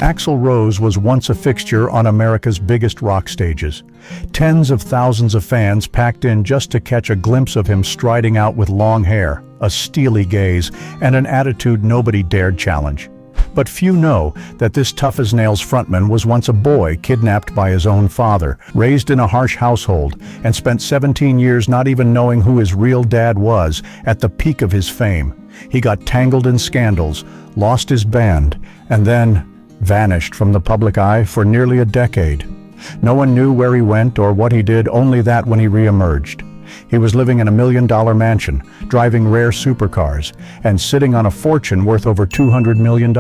Axel Rose was once a fixture on America's biggest rock stages. Tens of thousands of fans packed in just to catch a glimpse of him striding out with long hair, a steely gaze, and an attitude nobody dared challenge. But few know that this tough-as-nails frontman was once a boy kidnapped by his own father, raised in a harsh household, and spent 17 years not even knowing who his real dad was at the peak of his fame. He got tangled in scandals, lost his band, and then vanished from the public eye for nearly a decade. No one knew where he went or what he did, only that when he re-emerged. He was living in a $1 million mansion, driving rare supercars, and sitting on a fortune worth over $200 million.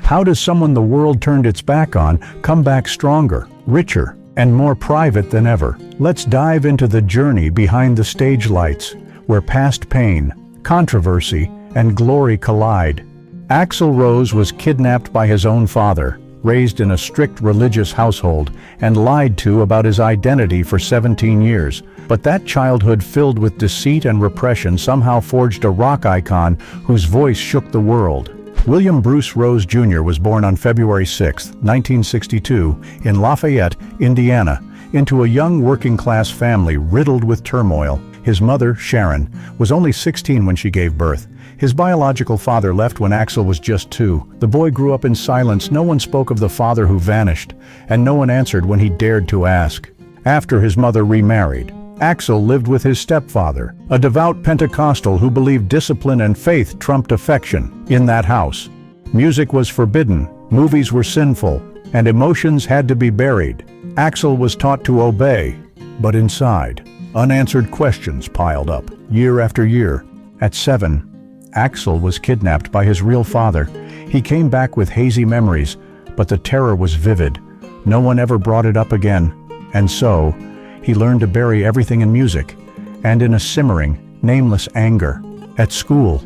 How does someone the world turned its back on come back stronger, richer, and more private than ever? Let's dive into the journey behind the stage lights, where past pain, controversy, and glory collide. Axel Rose was kidnapped by his own father, raised in a strict religious household, and lied to about his identity for 17 years. But that childhood filled with deceit and repression somehow forged a rock icon whose voice shook the world. William Bruce Rose Jr. was born on February 6, 1962, in Lafayette, Indiana, into a young working-class family riddled with turmoil. His mother, Sharon, was only 16 when she gave birth. His biological father left when Axel was just 2. The boy grew up in silence. No one spoke of the father who vanished, and no one answered when he dared to ask. After his mother remarried, Axel lived with his stepfather, a devout Pentecostal who believed discipline and faith trumped affection. In that house, music was forbidden, movies were sinful, and emotions had to be buried. Axel was taught to obey, but inside, unanswered questions piled up, year after year. At 7, Axel was kidnapped by his real father. He came back with hazy memories, but the terror was vivid. No one ever brought it up again. And so, he learned to bury everything in music, and in a simmering, nameless anger. At school,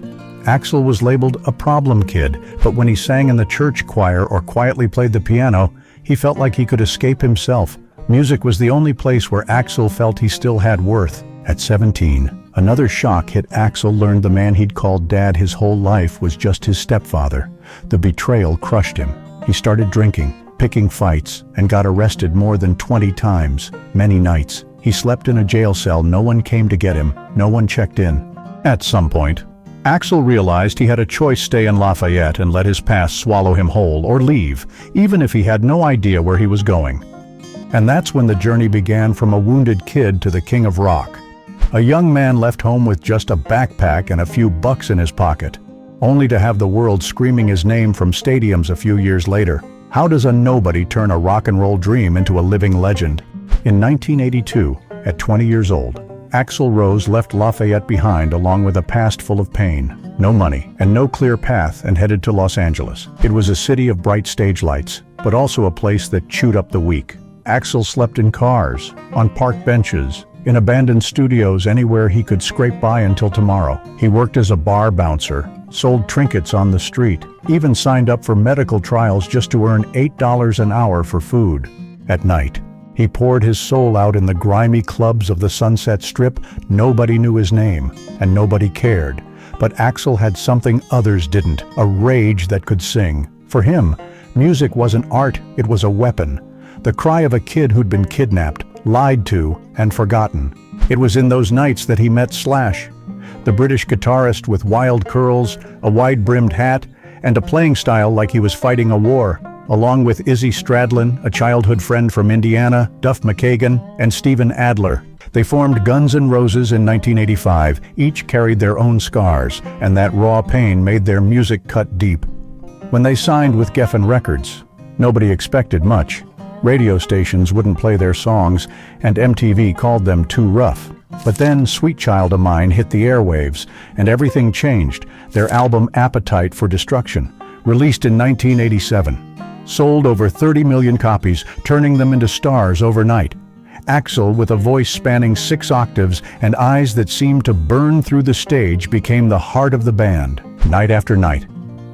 Axel was labeled a problem kid, but when he sang in the church choir or quietly played the piano, he felt like he could escape himself. Music was the only place where Axel felt he still had worth. At 17, another shock hit Axel. Learned the man he'd called dad his whole life was just his stepfather. The betrayal crushed him. He started drinking, picking fights, and got arrested more than 20 times. Many nights, he slept in a jail cell. No one came to get him. No one checked in. At some point, Axel realized he had a choice: stay in Lafayette and let his past swallow him whole, or leave, even if he had no idea where he was going. And that's when the journey began, from a wounded kid to the king of rock. A young man left home with just a backpack and a few bucks in his pocket, only to have the world screaming his name from stadiums a few years later. How does a nobody turn a rock and roll dream into a living legend? In 1982, at 20 years old, Axel Rose left Lafayette behind, along with a past full of pain, no money, and no clear path, and headed to Los Angeles. It was a city of bright stage lights, but also a place that chewed up the weak. Axel slept in cars, on park benches, in abandoned studios, anywhere he could scrape by until tomorrow. He worked as a bar bouncer, sold trinkets on the street, even signed up for medical trials just to earn $8 an hour for food. At night, he poured his soul out in the grimy clubs of the Sunset Strip. Nobody knew his name, and nobody cared. But Axel had something others didn't: a rage that could sing. For him, music wasn't art, it was a weapon. The cry of a kid who'd been kidnapped, lied to, and forgotten. It was in those nights that he met Slash, the British guitarist with wild curls, a wide-brimmed hat, and a playing style like he was fighting a war. Along with Izzy Stradlin, a childhood friend from Indiana, Duff McKagan, and Steven Adler, they formed Guns N' Roses in 1985. Each carried their own scars, and that raw pain made their music cut deep. When they signed with Geffen Records, nobody expected much. Radio stations wouldn't play their songs, and MTV called them too rough. But then Sweet Child of Mine hit the airwaves, and everything changed. Their album Appetite for Destruction, released in 1987, sold over 30 million copies, turning them into stars overnight. Axel, with a voice spanning 6 octaves and eyes that seemed to burn through the stage, became the heart of the band. Night after night,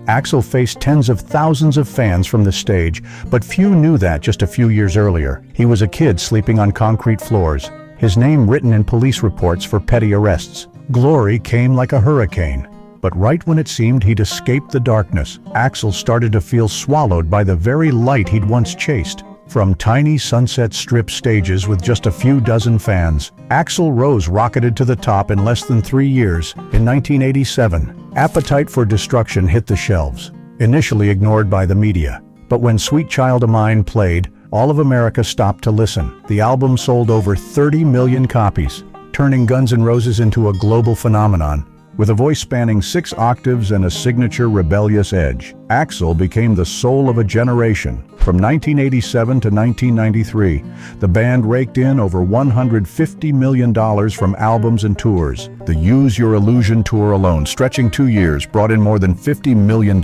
Axel faced tens of thousands of fans from the stage, but few knew that just a few years earlier, he was a kid sleeping on concrete floors, his name written in police reports for petty arrests. Glory came like a hurricane, But right when it seemed he'd escaped the darkness, Axel started to feel swallowed by the very light he'd once chased. From tiny Sunset Strip stages with just a few dozen fans, Axel Rose rocketed to the top in less than 3 years. In 1987, Appetite for Destruction hit the shelves, initially ignored by the media. But when Sweet Child of Mine played, all of America stopped to listen. The album sold over 30 million copies, turning Guns N' Roses into a global phenomenon. With a voice spanning 6 octaves and a signature rebellious edge, Axel became the soul of a generation. From 1987 to 1993, the band raked in over $150 million from albums and tours. The Use Your Illusion tour alone, stretching 2 years, brought in more than $50 million.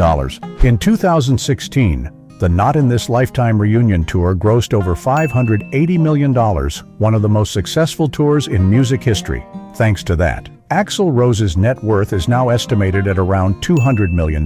In 2016, the Not in This Lifetime reunion tour grossed over $580 million, one of the most successful tours in music history. Thanks to that, Axel Rose's net worth is now estimated at around $200 million.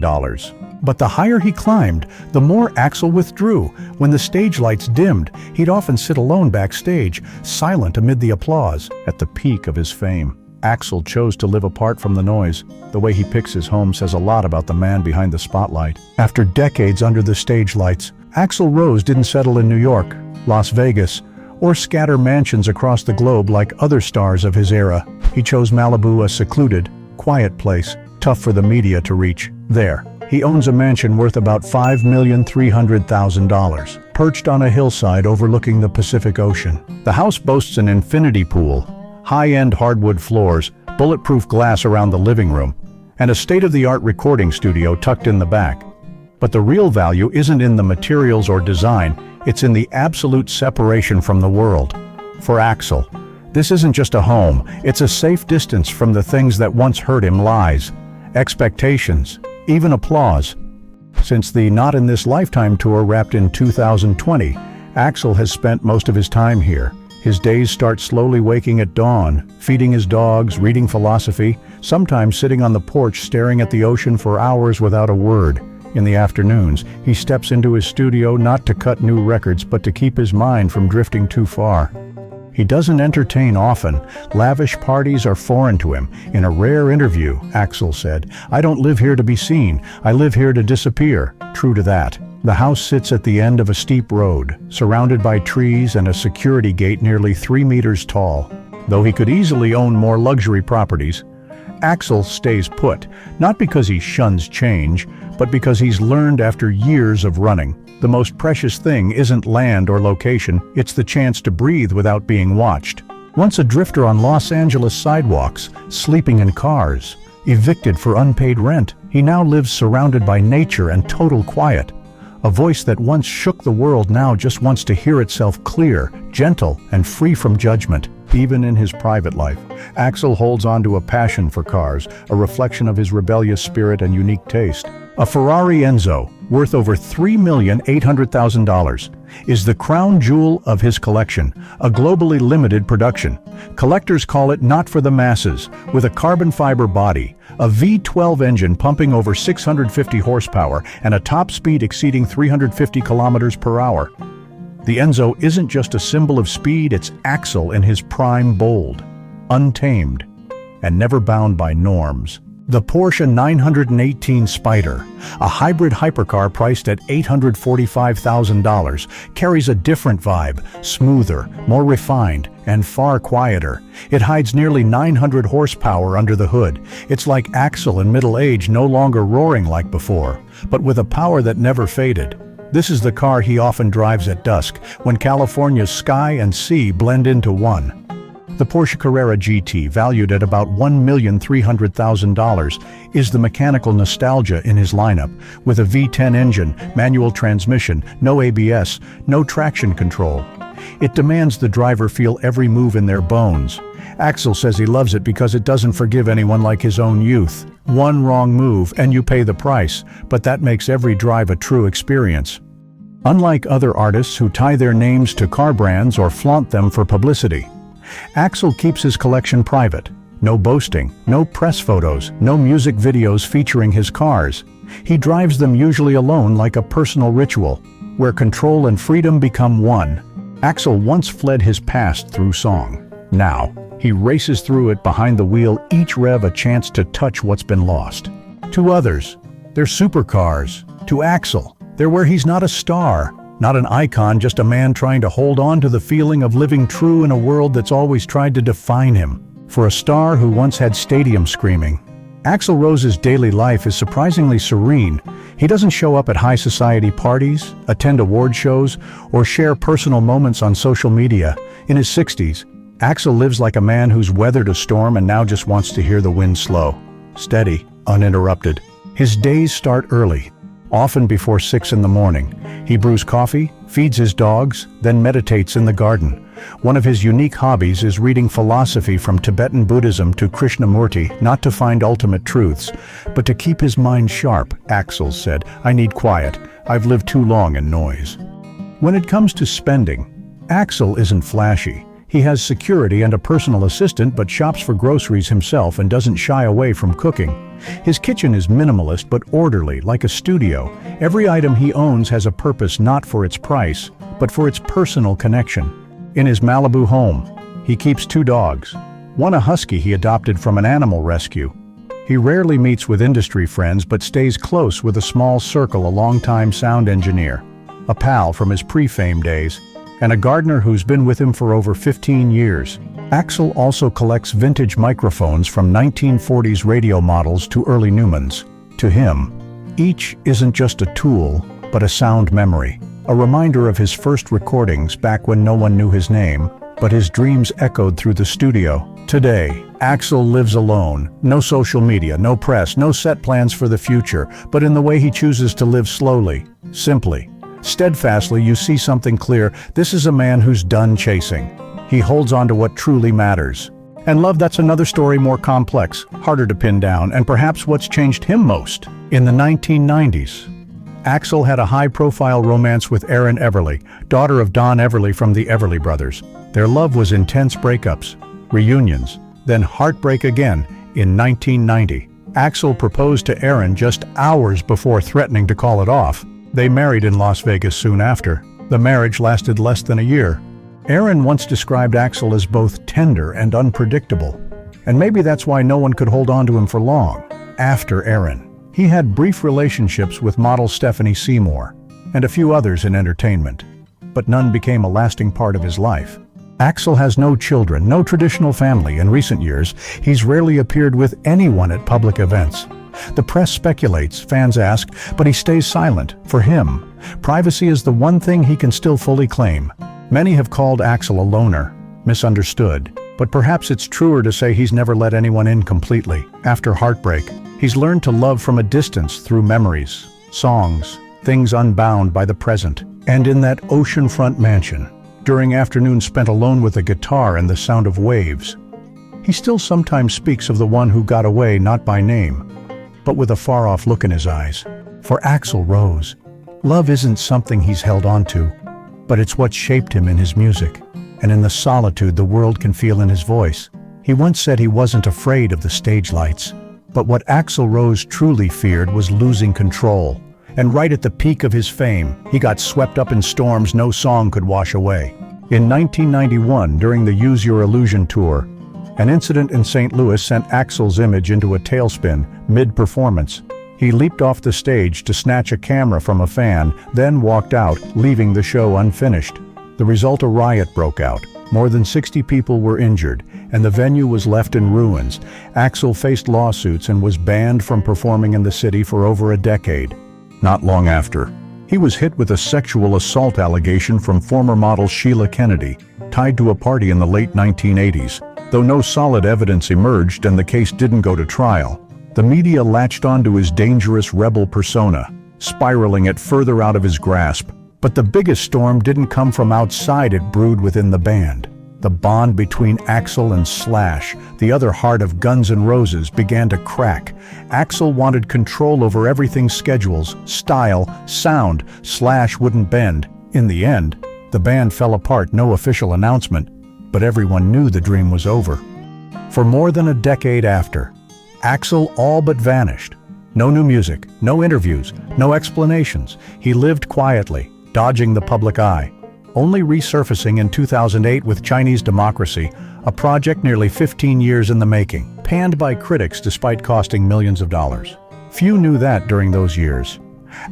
But the higher he climbed, the more Axel withdrew. When the stage lights dimmed, he'd often sit alone backstage, silent amid the applause. At the peak of his fame, Axel chose to live apart from the noise. The way he picks his home says a lot about the man behind the spotlight. After decades under the stage lights, Axel Rose didn't settle in New York, Las Vegas, or scatter mansions across the globe like other stars of his era. He chose Malibu, a secluded, quiet place, tough for the media to reach. There, he owns a mansion worth about $5,300,000, perched on a hillside overlooking the Pacific Ocean. The house boasts an infinity pool, high-end hardwood floors, bulletproof glass around the living room, and a state-of-the-art recording studio tucked in the back. But the real value isn't in the materials or design, it's in the absolute separation from the world. For Axel, this isn't just a home, it's a safe distance from the things that once hurt him: lies, expectations, even applause. Since the Not in This Lifetime tour wrapped in 2020, Axel has spent most of his time here. His days start slowly waking at dawn, feeding his dogs, reading philosophy, sometimes sitting on the porch staring at the ocean for hours without a word. In the afternoons, he steps into his studio not to cut new records but to keep his mind from drifting too far. He doesn't entertain often. Lavish parties are foreign to him. In a rare interview, Axel said, "I don't live here to be seen. I live here to disappear." True to that. The house sits at the end of a steep road, surrounded by trees and a security gate nearly 3 meters tall. Though he could easily own more luxury properties, Axel stays put, not because he shuns change, but because he's learned after years of running. The most precious thing isn't land or location, it's the chance to breathe without being watched. Once a drifter on Los Angeles sidewalks, sleeping in cars, evicted for unpaid rent, he now lives surrounded by nature and total quiet. A voice that once shook the world now just wants to hear itself clear, gentle, and free from judgment. Even in his private life, Axel holds on to a passion for cars, a reflection of his rebellious spirit and unique taste. A Ferrari Enzo, worth over $3,800,000, is the crown jewel of his collection, a globally limited production. Collectors call it not for the masses. With a carbon fiber body, a V12 engine pumping over 650 horsepower, and a top speed exceeding 350 kilometers per hour. The Enzo isn't just a symbol of speed, it's Axel in his prime, bold, untamed, and never bound by norms. The Porsche 918 Spyder, a hybrid hypercar priced at $845,000, carries a different vibe, smoother, more refined, and far quieter. It hides nearly 900 horsepower under the hood. It's like Axel in middle age, no longer roaring like before, but with a power that never faded. This is the car he often drives at dusk, when California's sky and sea blend into one. The Porsche Carrera GT, valued at about $1,300,000, is the mechanical nostalgia in his lineup. With a V10 engine, manual transmission, no ABS, no traction control. It demands the driver feel every move in their bones. Axel says he loves it because it doesn't forgive anyone like his own youth. One wrong move and you pay the price, but that makes every drive a true experience. Unlike other artists who tie their names to car brands or flaunt them for publicity, Axel keeps his collection private. No boasting, no press photos, no music videos featuring his cars. He drives them usually alone like a personal ritual, where control and freedom become one. Axel once fled his past through song. Now, he races through it behind the wheel, each rev a chance to touch what's been lost. To others, they're supercars. To Axel, they're where he's not a star, not an icon, just a man trying to hold on to the feeling of living true in a world that's always tried to define him. For a star who once had stadiums screaming, Axel Rose's daily life is surprisingly serene. He doesn't show up at high society parties, attend award shows, or share personal moments on social media. In his 60s, Axel lives like a man who's weathered a storm and now just wants to hear the wind slow, steady, uninterrupted. His days start early, often before 6 in the morning. He brews coffee, feeds his dogs, then meditates in the garden. One of his unique hobbies is reading philosophy from Tibetan Buddhism to Krishnamurti, not to find ultimate truths, but to keep his mind sharp. Axel said, "I need quiet. I've lived too long in noise." When it comes to spending, Axel isn't flashy. He has security and a personal assistant, but shops for groceries himself and doesn't shy away from cooking. His kitchen is minimalist but orderly, like a studio. Every item he owns has a purpose, not for its price, but for its personal connection. In his Malibu home, he keeps 2 dogs, one a husky he adopted from an animal rescue. He rarely meets with industry friends but stays close with a small circle, a longtime sound engineer, a pal from his pre-fame days, and a gardener who's been with him for over 15 years. Axel also collects vintage microphones from 1940s radio models to early Neumanns. To him, each isn't just a tool, but a sound memory, a reminder of his first recordings back when no one knew his name, but his dreams echoed through the studio. Today, Axel lives alone. No social media, no press, no set plans for the future, but in the way he chooses to live slowly, simply, steadfastly. You see something clear. This is a man who's done chasing. He holds on to what truly matters. And love, that's another story, more complex, harder to pin down, and perhaps what's changed him most. In the 1990s, Axel had a high-profile romance with Erin Everly, daughter of Don Everly from the Everly Brothers. Their love was intense, breakups, reunions, then heartbreak again in 1990. Axel proposed to Erin just hours before threatening to call it off. They married in Las Vegas soon after. The marriage lasted less than a year. Erin once described Axel as both tender and unpredictable, and maybe that's why no one could hold on to him for long. After Erin, he had brief relationships with model Stephanie Seymour and a few others in entertainment, but none became a lasting part of his life. Axel has no children, no traditional family. In recent years, he's rarely appeared with anyone at public events. The press speculates, fans ask, but he stays silent. For him, privacy is the one thing he can still fully claim. Many have called Axel a loner, misunderstood, but perhaps it's truer to say he's never let anyone in completely. After heartbreak, he's learned to love from a distance through memories, songs, things unbound by the present. And in that oceanfront mansion, during afternoons spent alone with a guitar and the sound of waves, he still sometimes speaks of the one who got away, not by name, but with a far-off look in his eyes. For Axel Rose, love isn't something he's held on to, but it's what shaped him in his music, and in the solitude the world can feel in his voice. He once said he wasn't afraid of the stage lights, but what Axel Rose truly feared was losing control. And right at the peak of his fame, he got swept up in storms no song could wash away. In 1991, during the Use Your Illusion tour, an incident in St. Louis sent Axel's image into a tailspin mid-performance. He leaped off the stage to snatch a camera from a fan, then walked out, leaving the show unfinished. The result, a riot broke out. More than 60 people were injured, and the venue was left in ruins. Axel faced lawsuits and was banned from performing in the city for over a decade. Not long after, he was hit with a sexual assault allegation from former model Sheila Kennedy, tied to a party in the late 1980s. Though no solid evidence emerged and the case didn't go to trial, the media latched onto his dangerous rebel persona, spiraling it further out of his grasp. But the biggest storm didn't come from outside, it brewed within the band. The bond between Axel and Slash, the other heart of Guns N' Roses, began to crack. Axel wanted control over everything's schedules, style, sound. Slash wouldn't bend. In the end, the band fell apart, no official announcement, but everyone knew the dream was over. For more than a decade after, Axel all but vanished. No new music, no interviews, no explanations. He lived quietly, dodging the public eye, only resurfacing in 2008 with Chinese Democracy, a project nearly 15 years in the making, panned by critics despite costing millions of dollars. Few knew that during those years.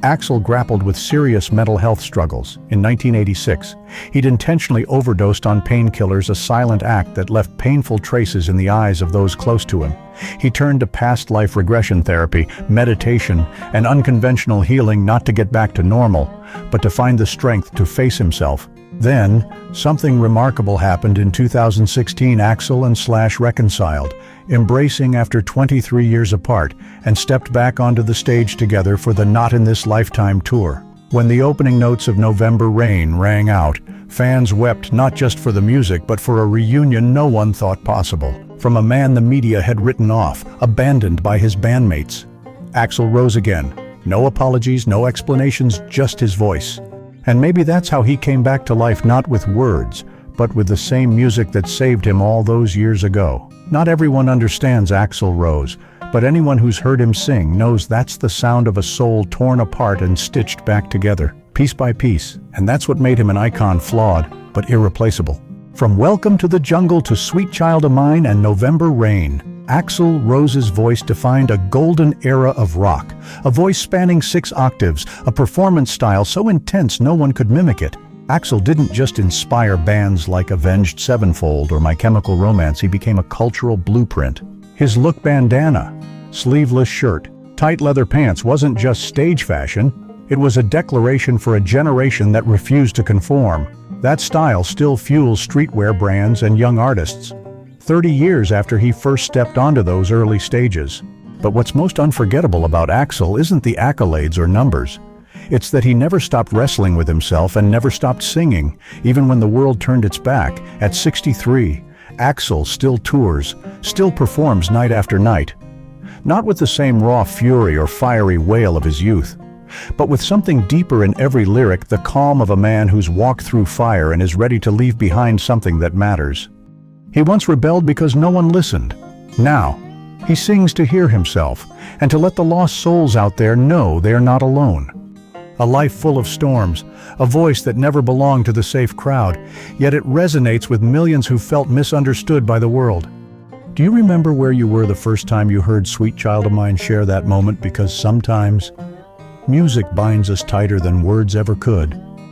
Axel grappled with serious mental health struggles. In 1986, he'd intentionally overdosed on painkillers, a silent act that left painful traces in the eyes of those close to him. He turned to past life regression therapy, meditation, and unconventional healing, not to get back to normal, but to find the strength to face himself. Then, something remarkable happened in 2016. Axel and Slash reconciled, embracing after 23 years apart, and stepped back onto the stage together for the Not in This Lifetime tour. When the opening notes of November Rain rang out, fans wept not just for the music but for a reunion no one thought possible. From a man the media had written off, abandoned by his bandmates. Axel rose again. No apologies, no explanations, just his voice. And maybe that's how he came back to life, not with words, but with the same music that saved him all those years ago. Not everyone understands Axel Rose, but anyone who's heard him sing knows that's the sound of a soul torn apart and stitched back together, piece by piece. And that's what made him an icon, flawed, but irreplaceable. From Welcome to the Jungle to Sweet Child of Mine and November Rain, Axel Rose's voice defined a golden era of rock, a voice spanning 6 octaves, a performance style so intense no one could mimic it. Axel didn't just inspire bands like Avenged Sevenfold or My Chemical Romance, he became a cultural blueprint. His look, bandana, sleeveless shirt, tight leather pants, wasn't just stage fashion, it was a declaration for a generation that refused to conform. That style still fuels streetwear brands and young artists, 30 years after he first stepped onto those early stages. But what's most unforgettable about Axel isn't the accolades or numbers. It's that he never stopped wrestling with himself and never stopped singing, even when the world turned its back. At 63, Axel still tours, still performs night after night. Not with the same raw fury or fiery wail of his youth, but with something deeper in every lyric, the calm of a man who's walked through fire and is ready to leave behind something that matters. He once rebelled because no one listened. Now, he sings to hear himself and to let the lost souls out there know they're not alone. A life full of storms, a voice that never belonged to the safe crowd, yet it resonates with millions who felt misunderstood by the world. Do you remember where you were the first time you heard Sweet Child of Mine? Share that moment, because sometimes music binds us tighter than words ever could.